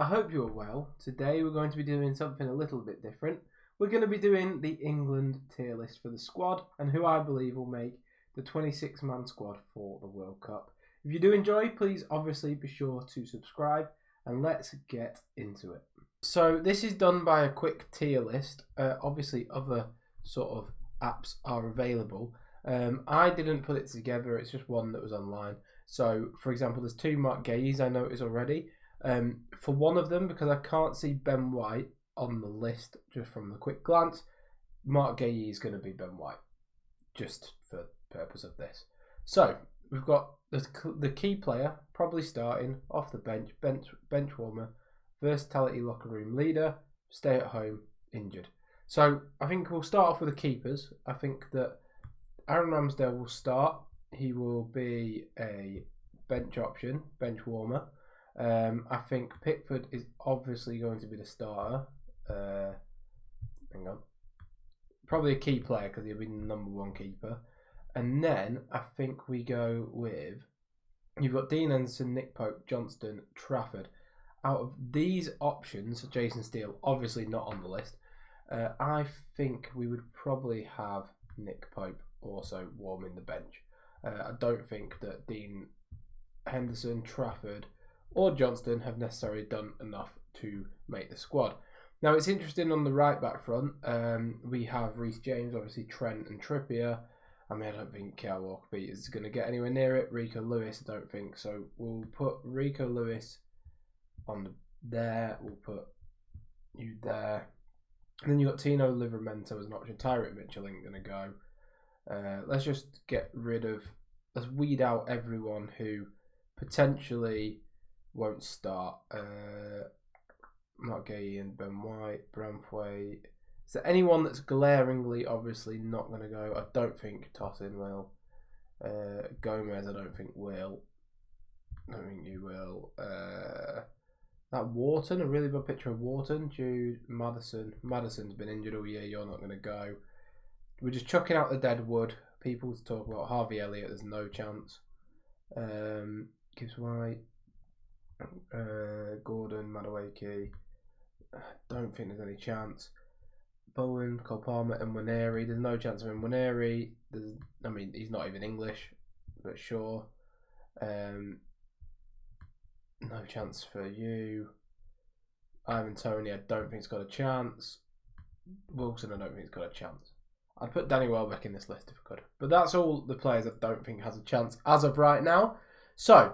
hope you're well. Today we're going to be doing something a little bit different. We're going to be doing the England tier list for the squad and who I believe will make the 26-man squad for the World Cup. If you do enjoy, please obviously be sure to subscribe and let's get into it. So this is done by a quick tier list. Obviously other sort of apps are available. I didn't put it together, it's just one that was online. So for example, there's two Marc Guéhis I noticed already. For one of them, because I can't see Ben White on the list just from the quick glance, Marc Guéhi is going to be Ben White, just for the purpose of this. So we've got the key player, probably starting off the bench warmer, versatility locker room leader, stay at home, injured. So I think we'll start off with the keepers. I think that Aaron Ramsdale will start. He will be a bench option, bench warmer. I think Pickford is obviously going to be the starter. Hang on. Probably a key player because he'll be the number one keeper. And then I think we go with, you've got Dean Henderson, Nick Pope, Johnston, Trafford. Out of these options, Jason Steele, obviously not on the list. I think we would probably have Nick Pope also warming the bench. I don't think that Dean Henderson, Trafford, or Johnston have necessarily done enough to make the squad. Now it's interesting on the right back front. We have Reece James, obviously Trent and Trippier. I mean, I don't think Kyle Walker-Peters is going to get anywhere near it. Rico Lewis, I don't think so. We'll put Rico Lewis on there. We'll put you there. And then you've got Tino Livramento as an option. Tyrick Mitchell ain't going to go. Let's just get rid of, let's weed out everyone who potentially won't start. Marc Guéhi and Ben White, Branthwaite. Is there anyone that's glaringly obviously not going to go? I don't think Tosin will. Gomez, I don't think will. I don't think you will. That Wharton, a really good picture of Wharton. Jude, Maddison. Maddison's been injured all year. You're not going to go. We're just chucking out the dead wood. People to talk about. Harvey Elliott, there's no chance. Gibbs White. Gordon, Madueke. Don't think there's any chance. Bowen, Cole Palmer, and Nwaneri. There's no chance of Nwaneri. I mean, he's not even English, but sure. No chance for you. Ivan Toney, I don't think he's got a chance. Wilson, I don't think he's got a chance. I'd put Danny Welbeck in this list if I could. But that's all the players I don't think has a chance as of right now. So,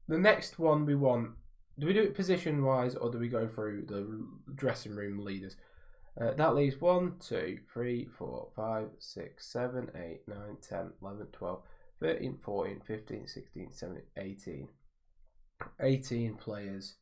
the next one we want, do we do it position-wise or do we go through the dressing room leaders? That leaves 1, 2, 3, 4, 5, 6, 7, 8, 9, 10, 11, 12, 13, 14, 15, 16, 17, 18. 18 players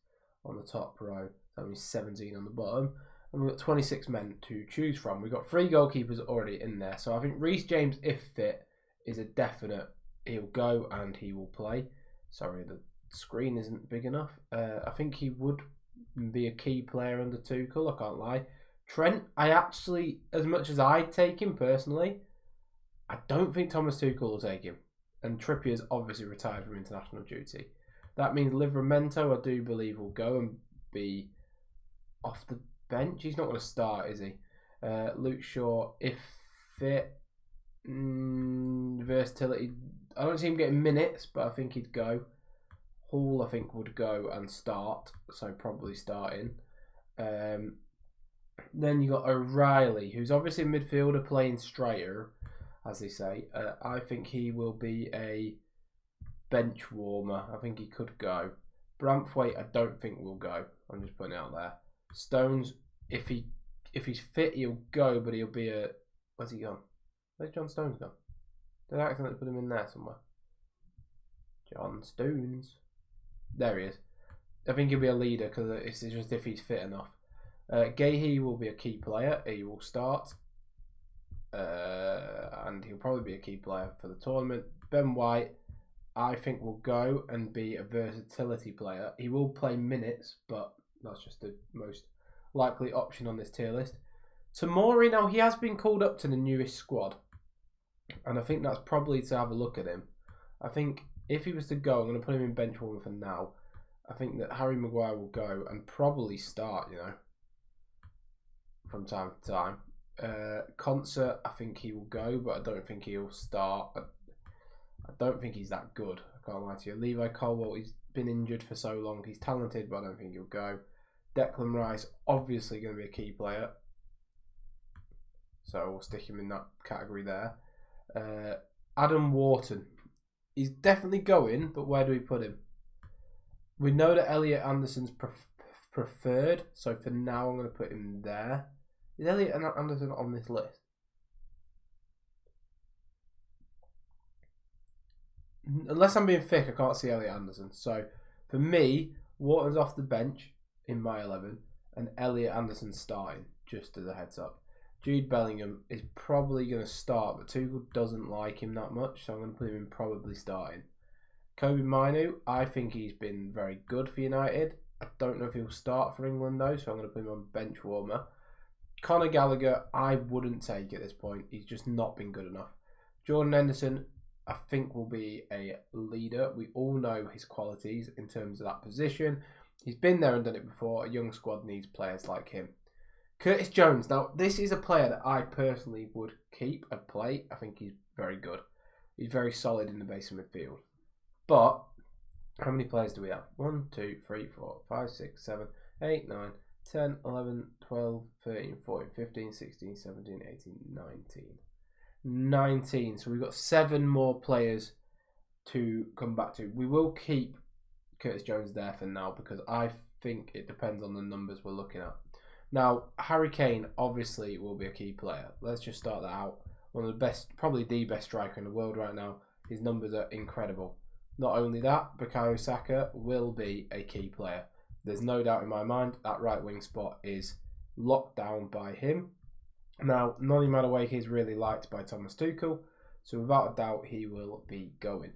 on the top row. That means 17 on the bottom. And we've got 26 men to choose from. We've got 3 goalkeepers already in there. So I think Reece James, if fit, is a definite. He'll go and he will play. Sorry, the screen isn't big enough. I think he would be a key player under Tuchel, I can't lie. Trent, I actually, as much as I'd take him personally, I don't think Thomas Tuchel will take him. And Trippier's obviously retired from international duty. That means Livramento, I do believe, will go and be off the bench. He's not going to start, is he? Luke Shaw, if fit, versatility. I don't see him getting minutes, but I think he'd go. Hall, I think, would go and start, so probably starting. Then you got O'Reilly, who's obviously a midfielder playing striker, as they say. I think he will be a bench warmer. I think he could go. Branthwaite, I don't think will go. I'm just putting it out there. Stones, if he's fit, he'll go, but he'll be a. Where's he gone? Where's John Stones gone? Did I accidentally put him in there somewhere? John Stones. There he is. I think he'll be a leader because it's just if he's fit enough. Guéhi will be a key player. He will start. And he'll probably be a key player for the tournament. Ben White, I think, will go and be a versatility player. He will play minutes, but that's just the most likely option on this tier list. Tomori, now he has been called up to the newest squad. And I think that's probably to have a look at him. I think if he was to go, I'm going to put him in bench warmer for now. I think that Harry Maguire will go and probably start, from time to time. Concert, I think he will go, but I don't think he'll start. I don't think he's that good. I can't lie to you. Levi Colwill, he's been injured for so long. He's talented, but I don't think he'll go. Declan Rice, obviously going to be a key player. So we'll stick him in that category there. Adam Wharton, he's definitely going, but where do we put him? We know that Elliot Anderson's preferred, so for now I'm going to put him there. Is Elliot Anderson on this list? Unless I'm being thick, I can't see Elliot Anderson. So for me, Wharton's off the bench in my 11, and Elliot Anderson starting, just as a heads up. Jude Bellingham is probably going to start, but Tuchel doesn't like him that much, so I'm going to put him in probably starting. Kobe Mainu, I think he's been very good for United. I don't know if he'll start for England though, so I'm going to put him on bench warmer. Conor Gallagher, I wouldn't take at this point. He's just not been good enough. Jordan Henderson, I think will be a leader. We all know his qualities in terms of that position. He's been there and done it before. A young squad needs players like him. Curtis Jones. Now, this is a player that I personally would keep and play. I think he's very good. He's very solid in the base of midfield. But, how many players do we have? 1, 2, 3, 4, 5, 6, 7, 8, 9, 10, 11, 12, 13, 14, 15, 16, 17, 18, 19. 19. So we've got 7 more players to come back to. We will keep Curtis Jones there for now because I think it depends on the numbers we're looking at. Now, Harry Kane obviously will be a key player. Let's just start that out. One of the best, probably the best striker in the world right now. His numbers are incredible. Not only that, Bukayo Saka will be a key player. There's no doubt in my mind that right wing spot is locked down by him. Now, Noni Madueke is really liked by Thomas Tuchel, so without a doubt he will be going.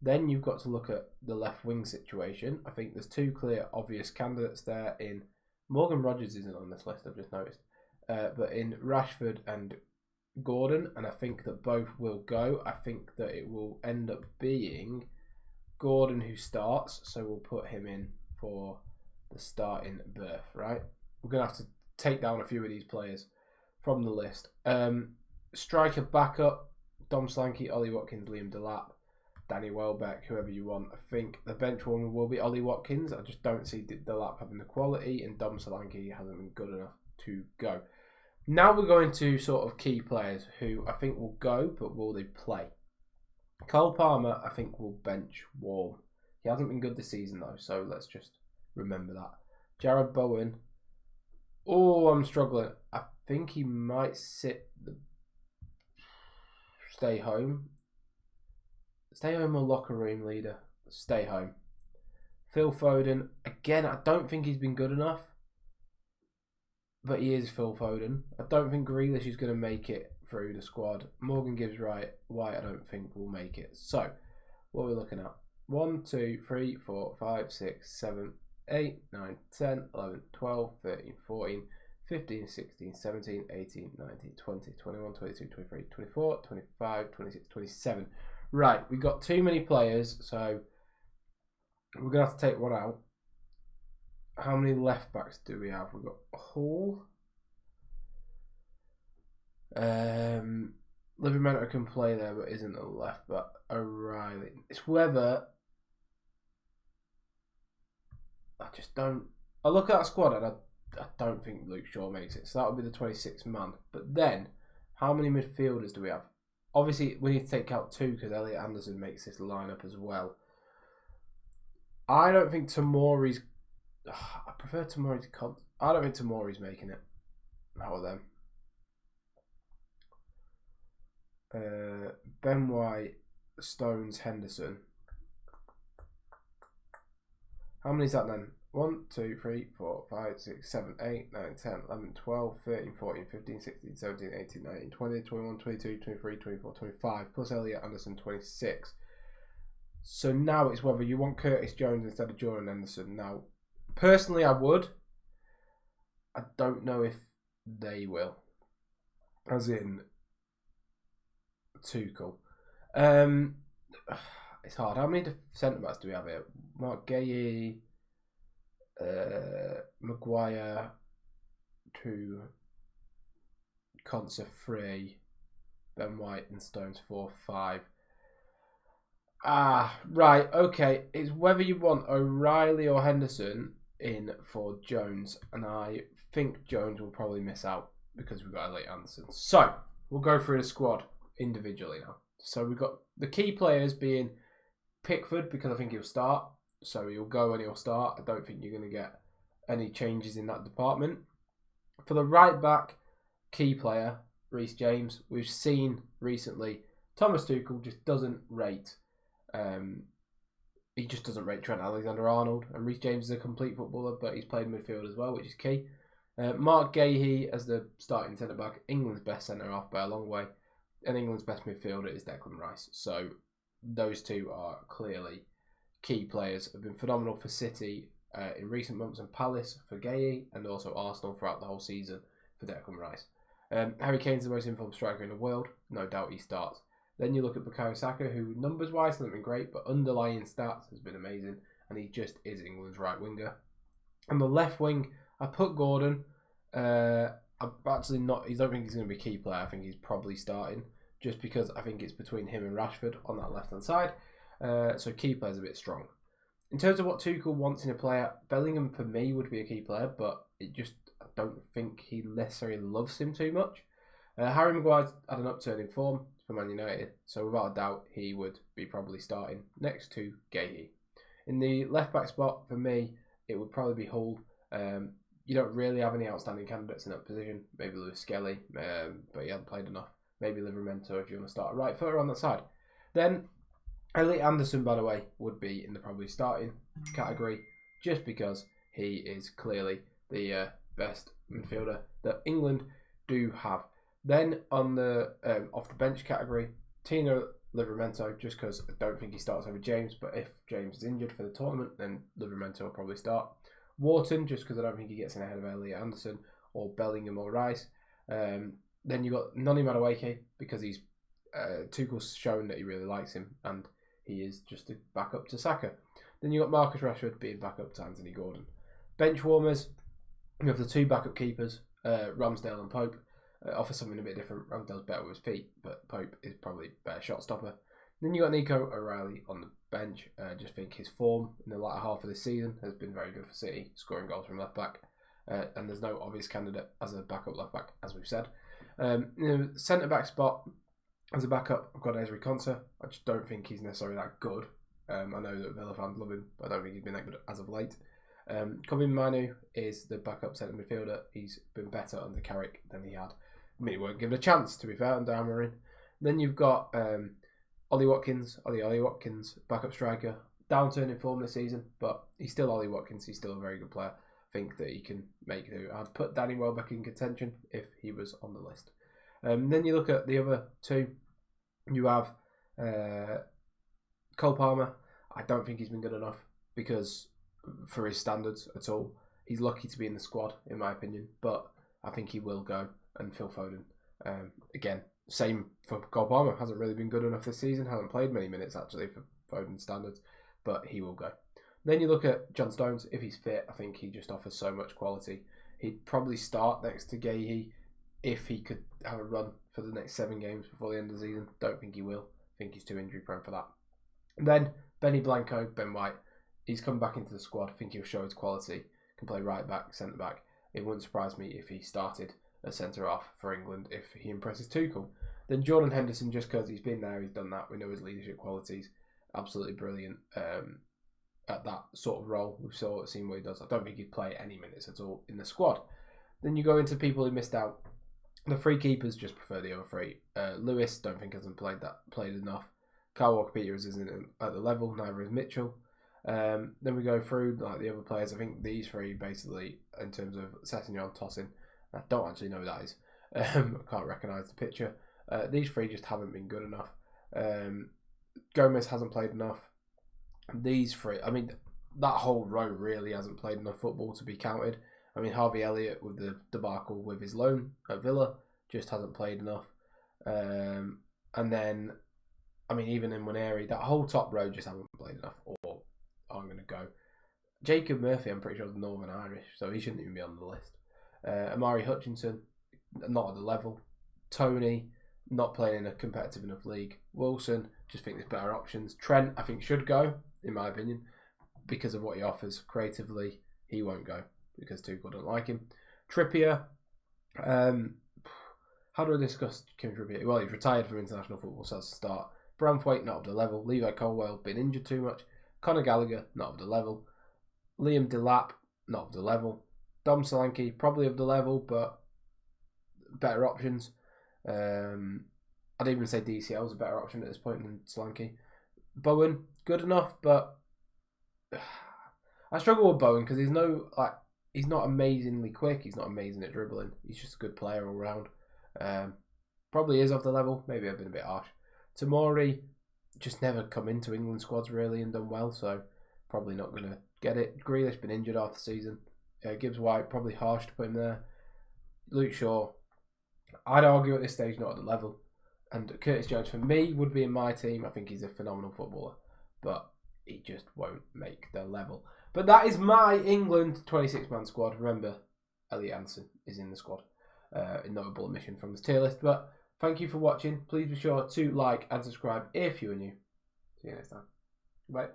Then you've got to look at the left wing situation. I think there's 2 clear, obvious candidates there in Morgan Rogers isn't on this list, I've just noticed. But in Rashford and Gordon, and I think that both will go. I think that it will end up being Gordon who starts, so we'll put him in for the starting berth, right? We're going to have to take down a few of these players from the list. Striker backup, Dom Slanky, Ollie Watkins, Liam Delap, Danny Welbeck, whoever you want. I think the bench warmer will be Ollie Watkins. I just don't see Delap having the quality, and Dom Solanke hasn't been good enough to go. Now we're going to sort of key players who I think will go, but will they play? Cole Palmer, I think, will bench warm. He hasn't been good this season, though, so let's just remember that. Jared Bowen. Oh, I'm struggling. I think he might stay home. Stay home or locker room leader? Stay home. Phil Foden. Again, I don't think he's been good enough. But he is Phil Foden. I don't think Grealish is going to make it through the squad. Morgan Gibbs-White, I don't think will make it. So, what are we looking at? 1, 2, 3, 4, 5, 6, 7, 8, 9, 10, 11, 12, 13, 14, 15, 16, 17, 18, 19, 20, 21, 22, 23, 24, 25, 26, 27. Right, we've got too many players, so we're going to have to take one out. How many left backs do we have? We've got Hall. Livramento can play there, but isn't a left back. O'Reilly. It's whoever. I just don't. I look at that squad and I don't think Luke Shaw makes it. So that would be the 26th man. But then, how many midfielders do we have? Obviously, we need to take out 2 because Elliot Anderson makes this lineup as well. I don't think Tomori's. I prefer Tomori to I don't think Tomori's making it out of them. Ben White, Stones, Henderson. How many is that then? 1, 2, 3, 4, 5, 6, 7, 8, 9, 10, 11, 12, 13, 14, 15, 16, 17, 18, 19, 20, 21, 22, 23, 24, 25, plus Elliot Anderson, 26. So now it's whether you want Curtis Jones instead of Jordan Henderson. Now, personally, I would. I don't know if they will. As in Tuchel. It's hard. How many centre backs do we have here? Mark Guéhi, Maguire to Konsa 3, Ben White and Stones 4, 5. Right, okay. It's whether you want O'Reilly or Henderson in for Jones, and I think Jones will probably miss out because we've got Elliot Anderson. So, we'll go through the squad individually now. So, we've got the key players being Pickford, because I think he'll start. So, he'll go and he'll start. I don't think you're going to get any changes in that department. For the right back, key player, Reece James. We've seen recently Thomas Tuchel just doesn't rate he just doesn't rate Trent Alexander-Arnold, and Reece James is a complete footballer, but he's played midfield as well, which is key. Mark Gahey as the starting centre-back, England's best centre-half by a long way, and England's best midfielder is Declan Rice. So those two are clearly key players. Have been phenomenal for City in recent months, and Palace for Gahey, and also Arsenal throughout the whole season for Declan Rice. Harry Kane's the most informed striker in the world. No doubt he starts. Then you look at Bukayo Saka, who numbers-wise hasn't been great, but underlying stats has been amazing, and he just is England's right winger. On the left wing, I put Gordon. I'm actually not. I don't think he's going to be a key player. I think he's probably starting, just because I think it's between him and Rashford on that left-hand side. So key player's a bit strong. In terms of what Tuchel wants in a player, Bellingham for me would be a key player, but I don't think he necessarily loves him too much. Harry Maguire's had an upturn in form for Man United, so without a doubt he would be probably starting next to Gahey. In the left back spot, for me, it would probably be Hull. You don't really have any outstanding candidates in that position. Maybe Lewis Skelly, but he hasn't played enough. Maybe Livramento if you want to start a right footer on that side. Then Elliot Anderson, by the way, would be in the probably starting category, just because he is clearly the best midfielder that England do have. Then on the off the bench category, Tino Livramento, just because I don't think he starts over James, but if James is injured for the tournament, then Livramento will probably start. Wharton, just because I don't think he gets in ahead of Elliot Anderson or Bellingham or Rice. Then you've got Noni Madueke, because he's Tuchel's shown that he really likes him, and he is just a backup to Saka. Then you've got Marcus Rashford being backup to Anthony Gordon. Bench warmers, you have the two backup keepers, Ramsdale and Pope. Offer something a bit different. Ramsdale's better with his feet, but Pope is probably a better shot stopper. Then you got Nico O'Reilly on the bench. Just think his form in the latter half of this season has been very good for City, scoring goals from left back. And there's no obvious candidate as a backup left back, as we've said. Centre back spot as a backup, I've got Ezri Konsa. I just don't think he's necessarily that good. I know that Villa fans love him, but I don't think he's been that good as of late. Kobbie Mainoo is the backup centre midfielder. He's been better under Carrick than he had. I mean, he weren't given a chance, to be fair, under Amorim. Then you've got Ollie Watkins, backup striker. Downturn in form this season, but he's still Ollie Watkins. He's still a very good player. I think that he can make do. I'd put Danny Welbeck in contention if he was on the list. Then you look at the other two. You have Cole Palmer. I don't think he's been good enough because for his standards at all. He's lucky to be in the squad, in my opinion, but I think he will go. And Phil Foden, again, same for Cole Palmer. Hasn't really been good enough this season. Hasn't played many minutes actually for Foden standards, but he will go. Then you look at John Stones. If he's fit, I think he just offers so much quality. He'd probably start next to Gahey if he could have a run for the next 7 games before the end of the season. Don't think he will. I think he's too injury prone for that. And then Benny Blanco, Ben White. He's come back into the squad. I think he'll show his quality. Can play right back, centre back. It wouldn't surprise me if he started a centre-half for England if he impresses Tuchel. Then Jordan Henderson, just because he's been there, he's done that. We know his leadership qualities. Absolutely brilliant at that sort of role. We've seen what he does. I don't think he'd play any minutes at all in the squad. Then you go into people who missed out. The three keepers just prefer the other three. Lewis, don't think hasn't played enough. Kyle Walker-Peters isn't at the level, neither is Mitchell. Then we go through like the other players. I think these three basically, in terms of Sessegnon, Tosin, I don't actually know who that is. I can't recognise the picture. These three just haven't been good enough. Gomez hasn't played enough. These three, I mean, that whole row really hasn't played enough football to be counted. I mean, Harvey Elliott with the debacle with his loan at Villa just hasn't played enough. And then, I mean, even in Nwaneri, that whole top row just haven't played enough. Or I'm going to go Jacob Murphy, I'm pretty sure, is Northern Irish, so he shouldn't even be on the list. Amari Hutchinson, not at the level. Tony, not playing in a competitive enough league. Wilson, just think there's better options. Trent, I think, should go, in my opinion, because of what he offers creatively. He won't go because Tuchel don't like him. Trippier, how do I discuss Kim Trippier? Well, he's retired from international football, so that's a start. Branthwaite, not up to level. Levi Colwell, been injured too much. Conor Gallagher, not up to level. Liam Delap, not up to level. Dom Solanke, probably of the level, but better options. I'd even say DCL is a better option at this point than Solanke. Bowen, good enough, but I struggle with Bowen because he's not amazingly quick. He's not amazing at dribbling. He's just a good player all round. Probably is off the level. Maybe I've been a bit harsh. Tomori just never come into England squads really and done well, so probably not going to get it. Grealish been injured half the season. Gibbs White, probably harsh to put him there. Luke Shaw, I'd argue at this stage not at the level. And Curtis Jones, for me, would be in my team. I think he's a phenomenal footballer, but he just won't make the level. But that is my England 26-man squad. Remember, Elliot Anderson is in the squad. A notable omission from this tier list. But thank you for watching. Please be sure to like and subscribe if you are new. See you next time. Bye.